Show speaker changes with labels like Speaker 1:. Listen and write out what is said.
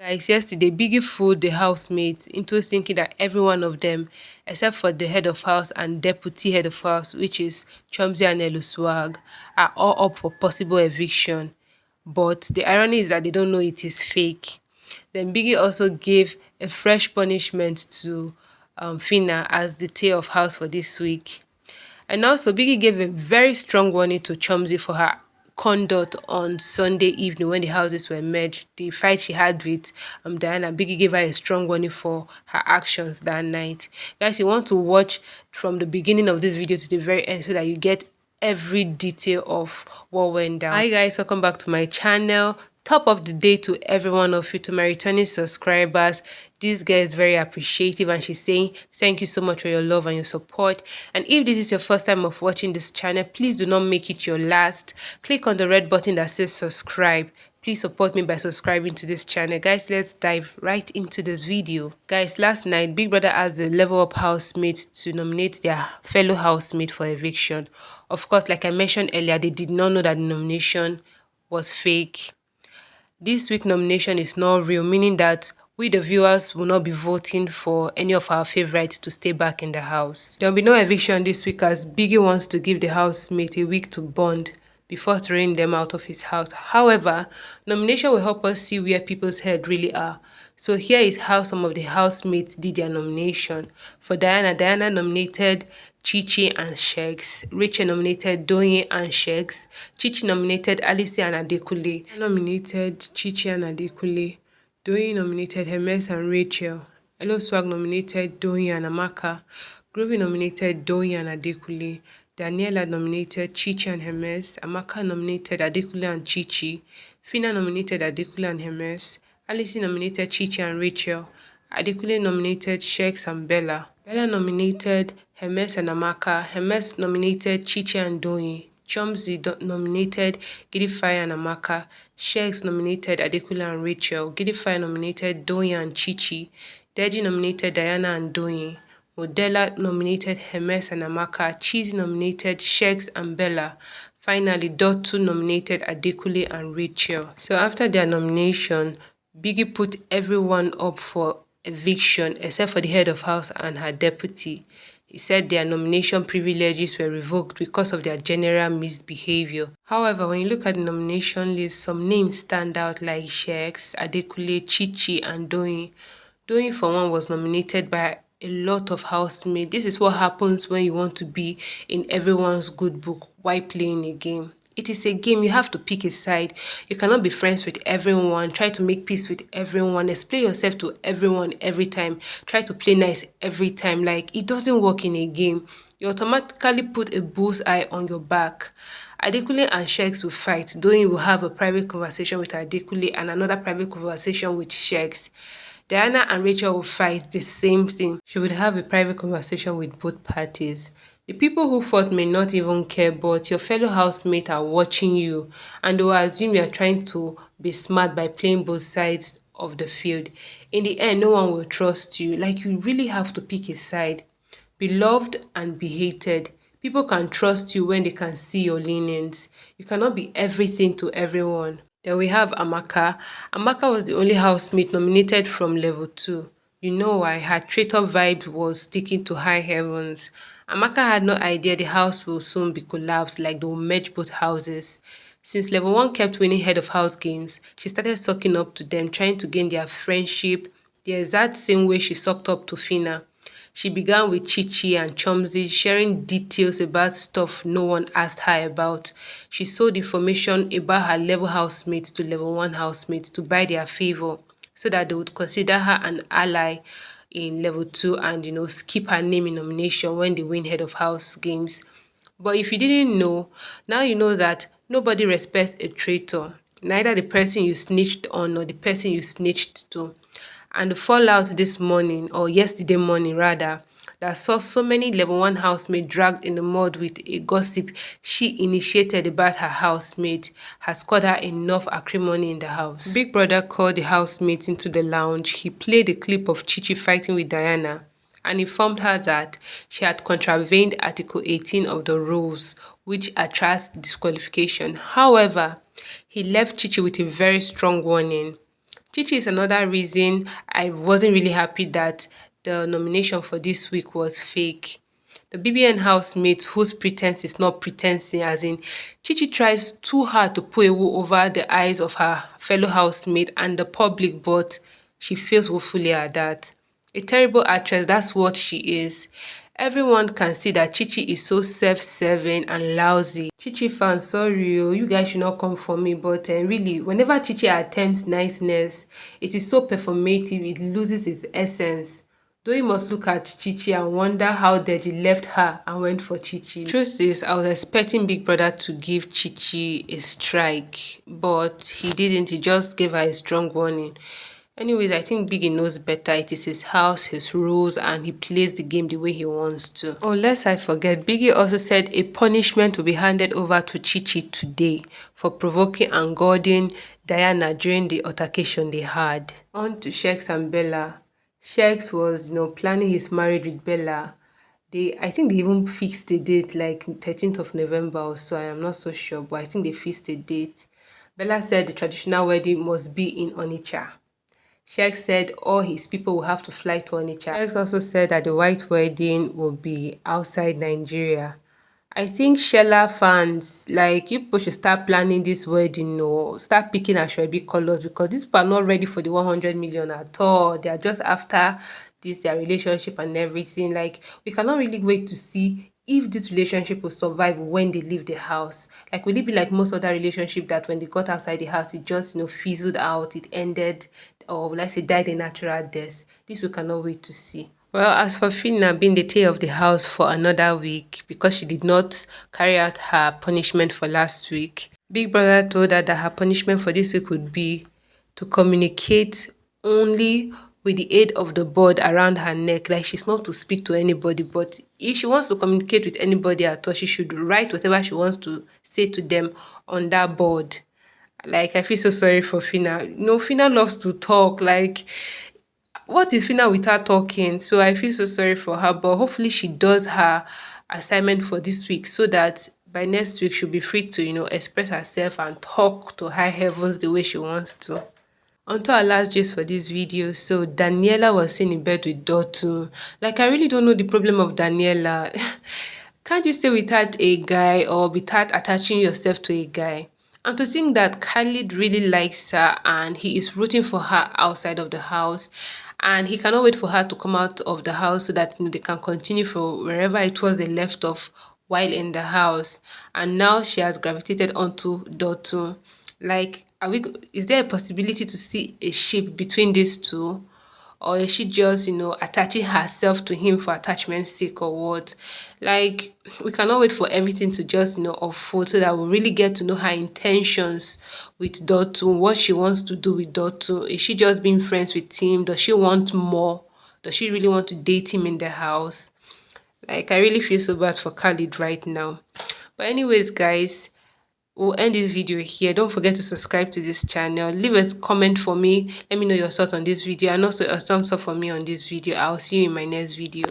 Speaker 1: Guys, yesterday Biggie fooled the housemates into thinking that every one of them, except for the head of house and deputy head of house, which is Chomzi and Eluswag, are all up for possible eviction. But the irony is that they don't know it is fake. Then Biggie also gave a fresh punishment to Fina as the tail of house for this week. And also, Biggie gave a very strong warning to Chomzi for her conduct on Sunday evening when the houses were merged. The fight she had with Diana, Biggie gave her a strong warning for her actions that night. Guys, you want to watch from the beginning of this video to the very end so that you get every detail of what went down. Hi guys, welcome back to my channel. Top of the day to every one of you, to my returning subscribers. This girl is very appreciative and she's saying thank you so much for your love and your support. And if this is your first time of watching this channel, please do not make it your last. Click on the red button that says subscribe. Please support me by subscribing to this channel. Guys, let's dive right into this video. Guys, last night Big Brother asked the level up housemates to nominate their fellow housemate for eviction. Of course, like I mentioned earlier, they did not know that the nomination was fake. This week's nomination is not real, meaning that we the viewers will not be voting for any of our favorites to stay back in the house. There will be no eviction this week as Biggie wants to give the housemate a week to bond before throwing them out of his house. However, nomination will help us see where people's head really are. So here is how some of the housemates did their nomination. For Diana, Diana nominated Chichi and Sheikhs. Rachel nominated Doyin and Sheikhs. Chichi nominated Alicia and Adekule. I nominated Chichi and Adekule. Doyin nominated HMs and Rachel. Swag nominated Doyin and Amaka. Groovy nominated Doyin and Adekule. Daniella nominated Chichi and HMs. Amaka nominated Adekule and Chichi. Fina nominated Adekule and HMs. Alice nominated Chichi and Rachel. Adekule nominated Sheikhs and Bella. Bella nominated Hermes and Amaka. Hermes nominated Chichi and Doyin. Chomzi nominated Gidify and Amaka. Sheikhs nominated Adekule and Rachel. Gidify nominated Doyin and Chichi. Deji nominated Diana and Doyin. Modella nominated Hermes and Amaka. Cheesy nominated Sheikhs and Bella. Finally, Dotun nominated Adekule and Rachel. So after their nomination, Biggie put everyone up for eviction except for the head of house and her deputy. He said their nomination privileges were revoked because of their general misbehavior. However, when you look at the nomination list, some names stand out like Sheikhs, Adekule, Chichi, and Doyin. Doyin, for one, was nominated by a lot of housemates. This is what happens when you want to be in everyone's good book while playing a game. It is a game. You have to pick a side. You cannot be friends with everyone. Try to make peace with everyone. Explain yourself to everyone every time. Try to play nice every time. Like, it doesn't work in a game. You automatically put a bullseye on your back. Adekule and Sheikhs will fight. Doyin will have a private conversation with Adekule and another private conversation with Sheikhs. Diana and Rachel will fight the same thing. She would have a private conversation with both parties. The people who fought may not even care, but your fellow housemates are watching you and they will assume you are trying to be smart by playing both sides of the field. In the end, no one will trust you. Like, you really have to pick a side. Be loved and be hated. People can trust you when they can see your leanings. You cannot be everything to everyone. Then we have Amaka. Amaka was the only housemate nominated from level 2. You know why? Her traitor vibe was sticking to high heavens. Amaka had no idea the house will soon be collapsed, like they will merge both houses. Since level 1 kept winning head of house games, she started sucking up to them, trying to gain their friendship, the exact same way she sucked up to Fina. She began with Chichi and Chomzi, sharing details about stuff no one asked her about. She sold information about her level housemates to level 1 housemates to buy their favor so that they would consider her an ally in level 2 and, skip her name in nomination when they win head of house games. But if you didn't know, now you know that nobody respects a traitor, neither the person you snitched on nor the person you snitched to. And the fallout this morning, or yesterday morning rather, that saw so many level 1 housemates dragged in the mud with a gossip she initiated about her housemate has caused her enough acrimony in the house. Big Brother called the housemates into the lounge. He played a clip of Chichi fighting with Diana and informed her that she had contravened Article 18 of the rules, which attracts disqualification. However, he left Chichi with a very strong warning. Chichi is another reason I wasn't really happy that the nomination for this week was fake. The BBN housemate whose pretense is not pretensing, as in Chichi tries too hard to pull a wool over the eyes of her fellow housemate and the public, but she fails woefully at that. A terrible actress, that's what she is. Everyone can see that Chichi is so self-serving and lousy. Chichi fans, sorry, you guys should not come for me, but really, whenever Chichi attempts niceness, it is so performative, it loses its essence. Though you must look at Chichi and wonder how Deji left her and went for Chichi. Truth is, I was expecting Big Brother to give Chichi a strike, but he didn't. He just gave her a strong warning. Anyways, I think Biggie knows better. It is his house, his rules, and he plays the game the way he wants to. Oh, lest I forget, Biggie also said a punishment will be handed over to Chichi today for provoking and goading Diana during the altercation they had. On to Sheikhs and Bella. Sheikhs was, planning his marriage with Bella. I think they even fixed the date, like 13th of November or so. I am not so sure, but I think they fixed the date. Bella said the traditional wedding must be in Onitsha. Sheikh said all his people will have to fly to Onitsha. Sheikh also said that the white wedding will be outside Nigeria. I think Shella fans, like, you people should start planning this wedding or start picking Ashwebi colors, because these people are not ready for the 100 million at all. They are just after this, their relationship and everything. Like, we cannot really wait to see if this relationship will survive when they leave the house. Like, will it be like most other relationship that when they got outside the house, it just, fizzled out, it ended, or let's say died a natural death? This we cannot wait to see. Well, as for Finna being the tail of the house for another week because she did not carry out her punishment for last week, Big Brother told her that her punishment for this week would be to communicate only with the aid of the board around her neck. Like, she's not to speak to anybody, but if she wants to communicate with anybody at all, she should write whatever she wants to say to them on that board. Like, I feel so sorry for Finna. Finna loves to talk. Like, what is Fina without talking? So I feel so sorry for her, but hopefully she does her assignment for this week so that by next week she'll be free to, express herself and talk to high heavens the way she wants to. On to our last gist for this video. So Daniela was seen in bed with Dotun. Like, I really don't know the problem of Daniela. Can't you stay without a guy or without attaching yourself to a guy? And to think that Khalid really likes her and he is rooting for her outside of the house, and he cannot wait for her to come out of the house so that they can continue for wherever it was they left off while in the house. And now she has gravitated onto Dotun. Like, is there a possibility to see a ship between these two? Or is she just, attaching herself to him for attachment's sake or what? Like, we cannot wait for everything to just, unfold so that we really get to know her intentions with Dotun, what she wants to do with Dotun. Is she just being friends with him? Does she want more? Does she really want to date him in the house? Like, I really feel so bad for Khalid right now. But anyways, guys, we'll end this video here. Don't forget to subscribe to this channel. Leave a comment for me. Let me know your thoughts on this video, and also a thumbs up for me on this video. I'll see you in my next video.